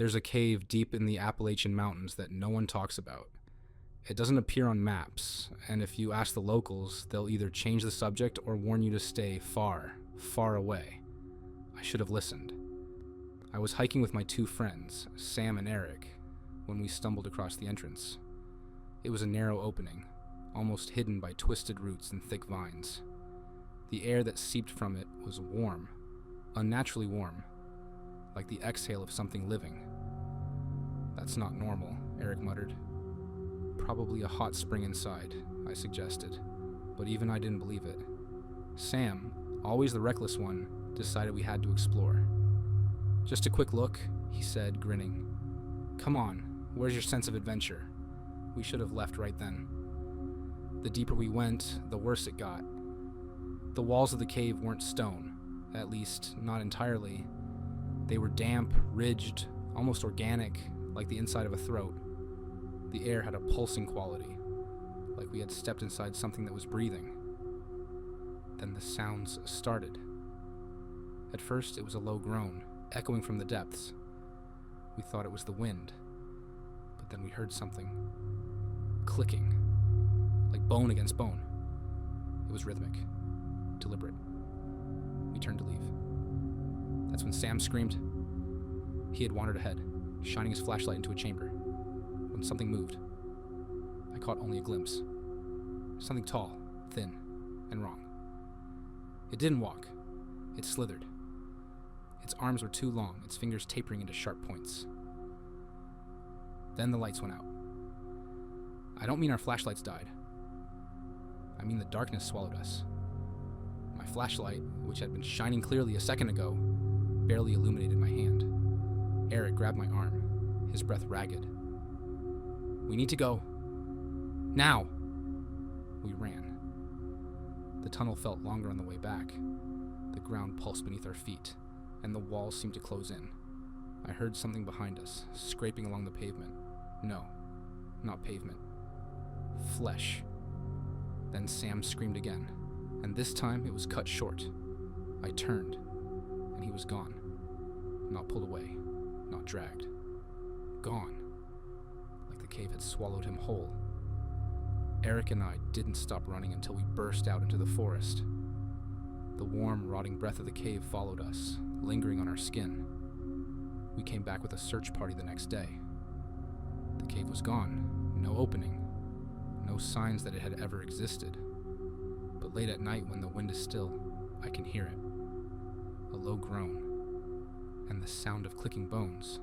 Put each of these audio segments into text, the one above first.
There's a cave deep in the Appalachian Mountains that no one talks about. It doesn't appear on maps, and if you ask the locals, they'll either change the subject or warn you to stay far, far away. I should have listened. I was hiking with my two friends, Sam and Eric, when we stumbled across the entrance. It was a narrow opening, almost hidden by twisted roots and thick vines. The air that seeped from it was warm, unnaturally warm, like the exhale of something living. "That's not normal," Eric muttered. "Probably a hot spring inside," I suggested, but even I didn't believe it. Sam, always the reckless one, decided we had to explore. "Just a quick look," he said, grinning. "Come on, where's your sense of adventure?" We should have left right then. The deeper we went, the worse it got. The walls of the cave weren't stone, at least not entirely. They were damp, ridged, almost organic, like the inside of a throat. The air had a pulsing quality, like we had stepped inside something that was breathing. Then the sounds started. At first, it was a low groan, echoing from the depths. We thought it was the wind, but then we heard something clicking, like bone against bone. It was rhythmic, deliberate. We turned to leave. That's when Sam screamed. He had wandered ahead, shining his flashlight into a chamber, when something moved. I caught only a glimpse. Something tall, thin, and wrong. It didn't walk. It slithered. Its arms were too long, its fingers tapering into sharp points. Then the lights went out. I don't mean our flashlights died. I mean the darkness swallowed us. My flashlight, which had been shining clearly a second ago, barely illuminated my hand. Eric grabbed my arm, his breath ragged. "We need to go. Now!" We ran. The tunnel felt longer on the way back. The ground pulsed beneath our feet, and the walls seemed to close in. I heard something behind us, scraping along the pavement. No, not pavement. Flesh. Then Sam screamed again, and this time it was cut short. I turned, and he was gone. Not pulled away, not dragged. Gone. Like the cave had swallowed him whole. Eric and I didn't stop running until we burst out into the forest. The warm, rotting breath of the cave followed us, lingering on our skin. We came back with a search party the next day. The cave was gone, no opening, no signs that it had ever existed. But late at night when the wind is still, I can hear it. A low groan, and the sound of clicking bones.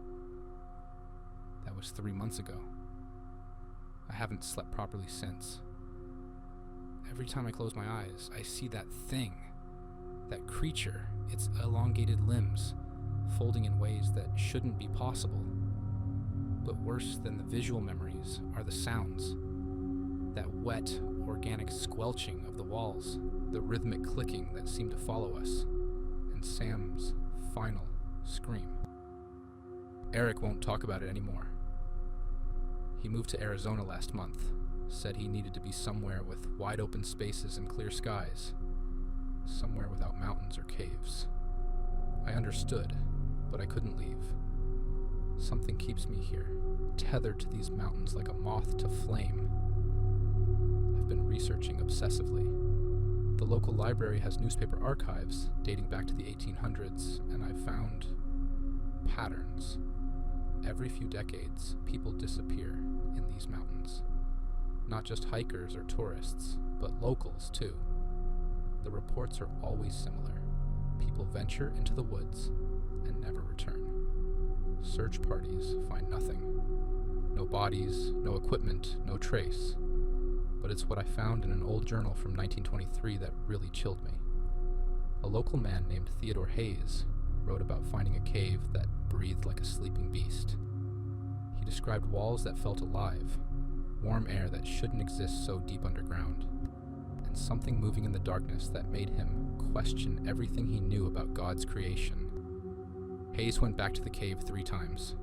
That was 3 months ago. I haven't slept properly since. Every time I close my eyes, I see that thing, that creature, its elongated limbs, folding in ways that shouldn't be possible. But worse than the visual memories are the sounds. That wet, organic squelching of the walls, the rhythmic clicking that seemed to follow us, and Sam's final scream. Eric won't talk about it anymore. He moved to Arizona last month, said he needed to be somewhere with wide open spaces and clear skies, somewhere without mountains or caves. I understood, but I couldn't leave. Something keeps me here, tethered to these mountains like a moth to flame. I've been researching obsessively. The local library has newspaper archives dating back to the 1800s, and I've found patterns. Every few decades, people disappear in these mountains. Not just hikers or tourists, but locals too. The reports are always similar. People venture into the woods and never return. Search parties find nothing. No bodies, no equipment, no trace. But it's what I found in an old journal from 1923 that really chilled me. A local man named Theodore Hayes wrote about finding a cave that breathed like a sleeping beast. He described walls that felt alive, warm air that shouldn't exist so deep underground, and something moving in the darkness that made him question everything he knew about God's creation. Hayes went back to the cave 3 times.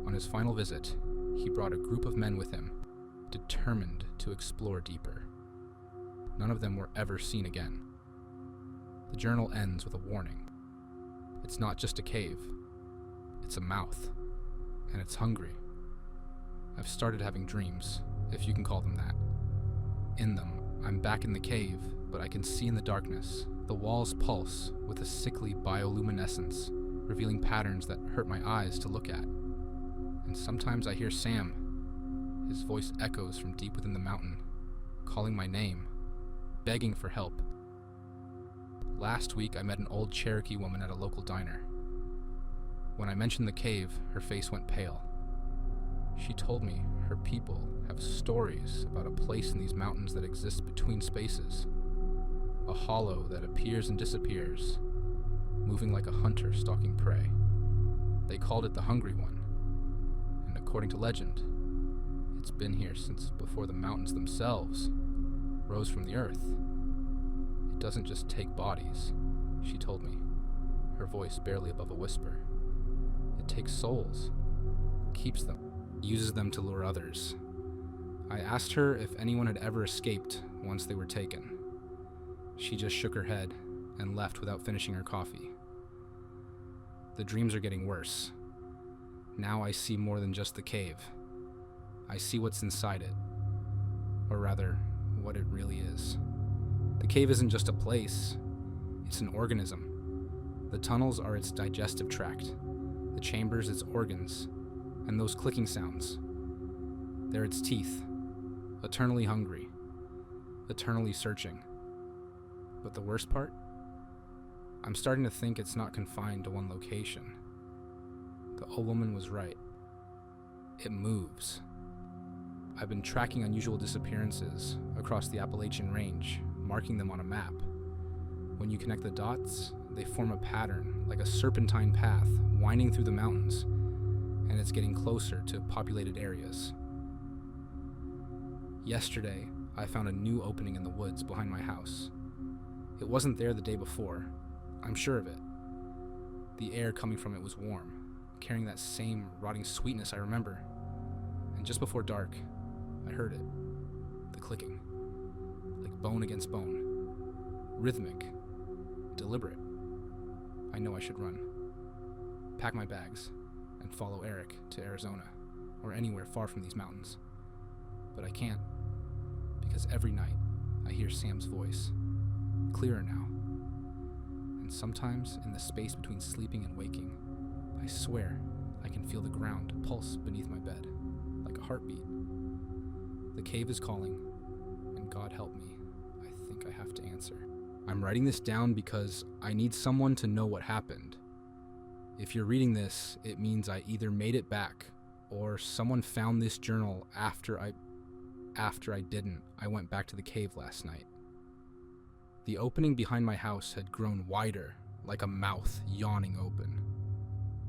On his final visit, he brought a group of men with him, determined to explore deeper. None of them were ever seen again. The journal ends with a warning. It's not just a cave. It's a mouth. and it's hungry. I've started having dreams, if you can call them that. In them, I'm back in the cave, but I can see in the darkness. The walls pulse with a sickly bioluminescence, revealing patterns that hurt my eyes to look at. And sometimes I hear Sam. His voice echoes from deep within the mountain, calling my name, begging for help. Last week, I met an old Cherokee woman at a local diner. When I mentioned the cave, her face went pale. She told me her people have stories about a place in these mountains that exists between spaces, a hollow that appears and disappears, moving like a hunter stalking prey. They called it the Hungry One, and according to legend, it's been here since before the mountains themselves rose from the earth. It doesn't just take bodies, she told me, her voice barely above a whisper. It takes souls, keeps them, uses them to lure others. I asked her if anyone had ever escaped once they were taken. She just shook her head and left without finishing her coffee. The dreams are getting worse. Now I see more than just the cave. I see what's inside it. Or rather, what it really is. The cave isn't just a place, it's an organism. The tunnels are its digestive tract, the chambers its organs, and those clicking sounds. They're its teeth, eternally hungry, eternally searching. But the worst part? I'm starting to think it's not confined to one location. The old woman was right. It moves. I've been tracking unusual disappearances across the Appalachian Range, marking them on a map. When you connect the dots, they form a pattern, like a serpentine path, winding through the mountains, and it's getting closer to populated areas. Yesterday, I found a new opening in the woods behind my house. It wasn't there the day before, I'm sure of it. The air coming from it was warm, carrying that same rotting sweetness I remember. And just before dark, I heard it, the clicking, like bone against bone, rhythmic, deliberate. I know I should run, pack my bags, and follow Eric to Arizona, or anywhere far from these mountains. But I can't, because every night I hear Sam's voice, clearer now. And sometimes in the space between sleeping and waking, I swear I can feel the ground pulse beneath my bed, like a heartbeat. The cave is calling, and God help me, I think I have to answer. I'm writing this down because I need someone to know what happened. If you're reading this, it means I either made it back, or someone found this journal after I didn't. I went back to the cave last night. The opening behind my house had grown wider, like a mouth yawning open.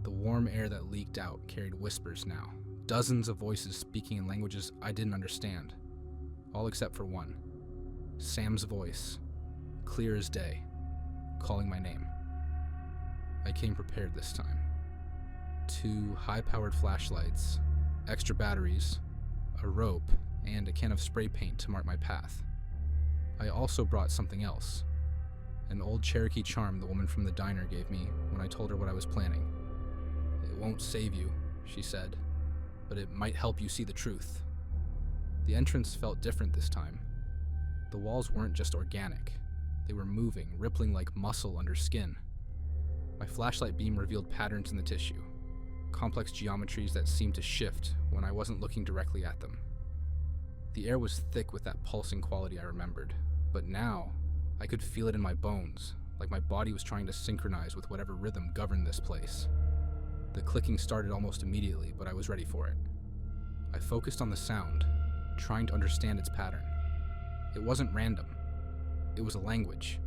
The warm air that leaked out carried whispers now, dozens of voices speaking in languages I didn't understand, all except for one, Sam's voice, clear as day, calling my name. I came prepared this time. 2 high-powered flashlights, extra batteries, a rope, and a can of spray paint to mark my path. I also brought something else, an old Cherokee charm the woman from the diner gave me when I told her what I was planning. It won't save you, she said, but it might help you see the truth. The entrance felt different this time. The walls weren't just organic. They were moving, rippling like muscle under skin. My flashlight beam revealed patterns in the tissue, complex geometries that seemed to shift when I wasn't looking directly at them. The air was thick with that pulsing quality I remembered, but now I could feel it in my bones, like my body was trying to synchronize with whatever rhythm governed this place. The clicking started almost immediately, but I was ready for it. I focused on the sound, trying to understand its pattern. It wasn't random. It was a language.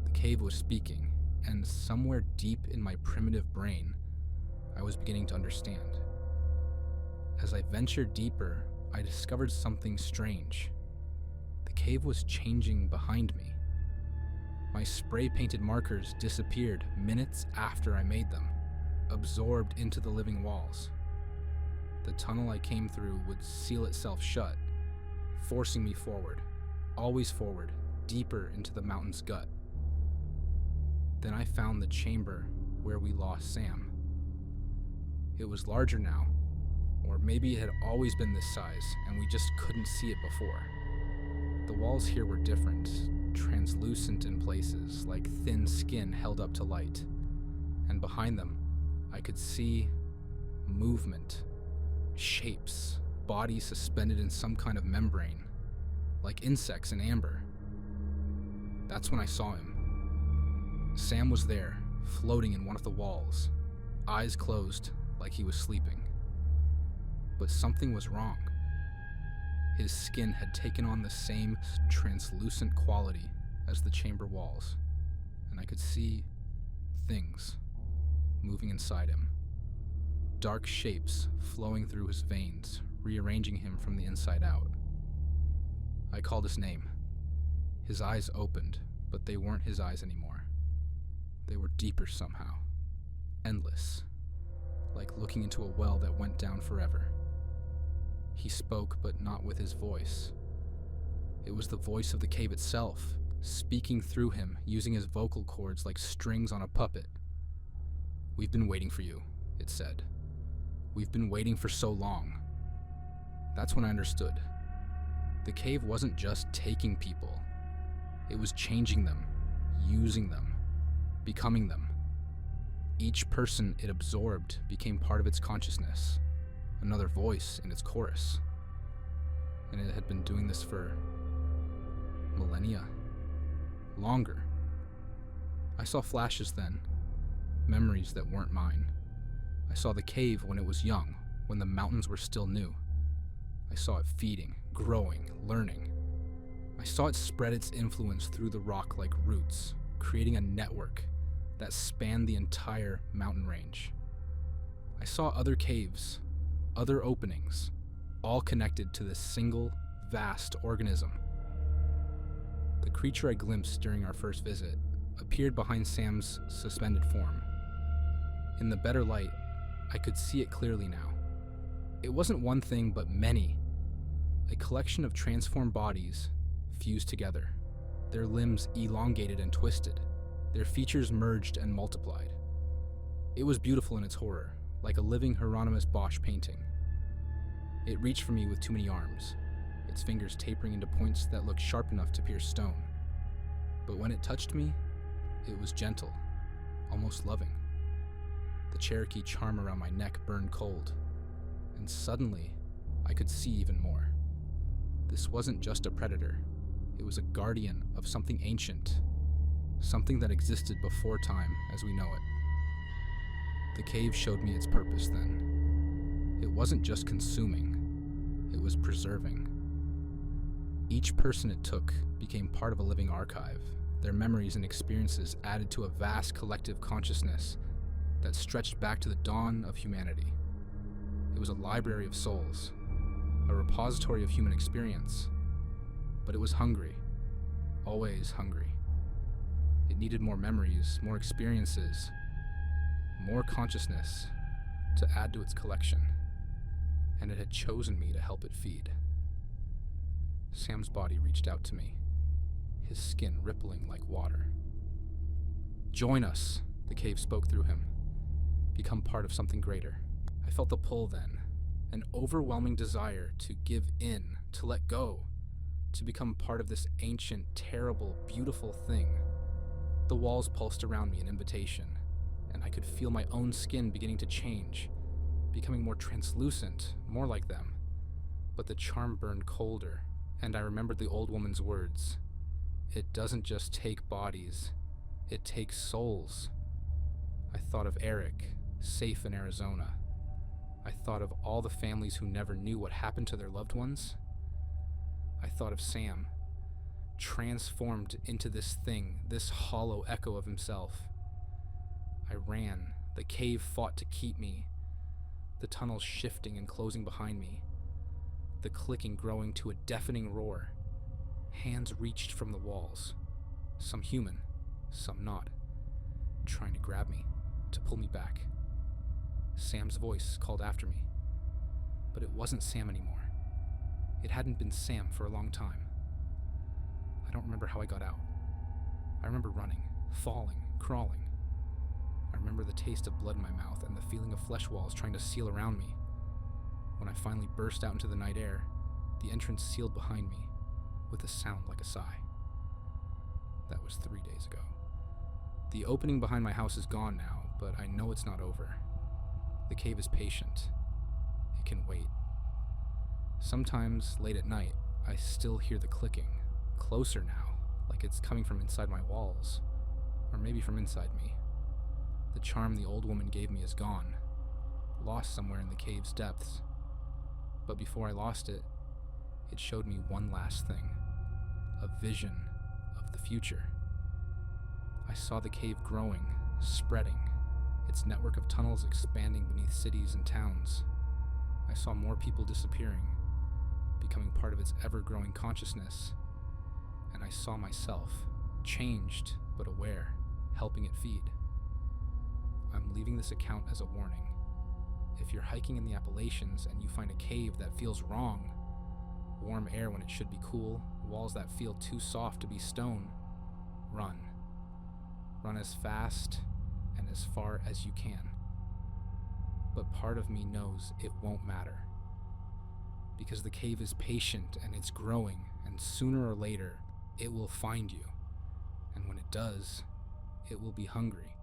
The cave was speaking, and somewhere deep in my primitive brain, I was beginning to understand. As I ventured deeper, I discovered something strange. The cave was changing behind me. My spray-painted markers disappeared minutes after I made them, absorbed into the living walls. The tunnel I came through would seal itself shut, forcing me forward, always forward, deeper into the mountain's gut. Then I found the chamber where we lost Sam. It was larger now, or maybe it had always been this size and we just couldn't see it before. The walls here were different, translucent in places, like thin skin held up to light. And behind them, I could see movement, shapes, bodies suspended in some kind of membrane, like insects in amber. That's when I saw him. Sam was there, floating in one of the walls, eyes closed like he was sleeping. But something was wrong. His skin had taken on the same translucent quality as the chamber walls, and I could see things moving inside him. Dark shapes flowing through his veins, rearranging him from the inside out. I called his name. His eyes opened, but they weren't his eyes anymore. They were deeper somehow, endless, like looking into a well that went down forever. He spoke, but not with his voice. It was the voice of the cave itself, speaking through him, using his vocal cords like strings on a puppet. "We've been waiting for you," it said. "We've been waiting for so long." That's when I understood. The cave wasn't just taking people. It was changing them, using them, becoming them. Each person it absorbed became part of its consciousness, another voice in its chorus. And it had been doing this for millennia. Longer. I saw flashes then, memories that weren't mine. I saw the cave when it was young, when the mountains were still new. I saw it feeding, growing, learning. I saw it spread its influence through the rock like roots, creating a network that spanned the entire mountain range. I saw other caves, other openings, all connected to this single, vast organism. The creature I glimpsed during our first visit appeared behind Sam's suspended form. In the better light, I could see it clearly now. It wasn't one thing, but many. A collection of transformed bodies fused together, their limbs elongated and twisted, their features merged and multiplied. It was beautiful in its horror, like a living Hieronymus Bosch painting. It reached for me with too many arms, its fingers tapering into points that looked sharp enough to pierce stone. But when it touched me, it was gentle, almost loving. The Cherokee charm around my neck burned cold, and suddenly, I could see even more. This wasn't just a predator. It was a guardian of something ancient, something that existed before time as we know it. The cave showed me its purpose then. It wasn't just consuming, it was preserving. Each person it took became part of a living archive, their memories and experiences added to a vast collective consciousness that stretched back to the dawn of humanity. It was a library of souls, a repository of human experience, but it was hungry, always hungry. It needed more memories, more experiences, more consciousness to add to its collection, and it had chosen me to help it feed. Sam's body reached out to me, his skin rippling like water. "Join us," the cave spoke through him. "Become part of something greater." I felt the pull then, an overwhelming desire to give in, to let go, to become part of this ancient, terrible, beautiful thing. The walls pulsed around me in invitation, and I could feel my own skin beginning to change, becoming more translucent, more like them. But the charm burned colder, and I remembered the old woman's words. It doesn't just take bodies, it takes souls. I thought of Eric, safe in Arizona. I thought of all the families who never knew what happened to their loved ones. I thought of Sam, transformed into this thing, this hollow echo of himself. I ran. The cave fought to keep me, the tunnels shifting and closing behind me, the clicking growing to a deafening roar. Hands reached from the walls, some human, some not, trying to grab me, to pull me back. Sam's voice called after me, but it wasn't Sam anymore. It hadn't been Sam for a long time. I don't remember how I got out. I remember running, falling, crawling. I remember the taste of blood in my mouth and the feeling of flesh walls trying to seal around me. When I finally burst out into the night air, the entrance sealed behind me with a sound like a sigh. That was 3 days ago. The opening behind my house is gone now, but I know it's not over. The cave is patient. It can wait. Sometimes, late at night, I still hear the clicking, closer now, like it's coming from inside my walls, or maybe from inside me. The charm the old woman gave me is gone, lost somewhere in the cave's depths. But before I lost it, it showed me one last thing, a vision of the future. I saw the cave growing, spreading, its network of tunnels expanding beneath cities and towns. I saw more people disappearing, becoming part of its ever-growing consciousness. And I saw myself, changed but aware, helping it feed. I'm leaving this account as a warning. If you're hiking in the Appalachians and you find a cave that feels wrong, warm air when it should be cool, walls that feel too soft to be stone, run. Run as fast and as far as you can. But part of me knows it won't matter. Because the cave is patient and it's growing, and sooner or later, it will find you. And when it does, it will be hungry.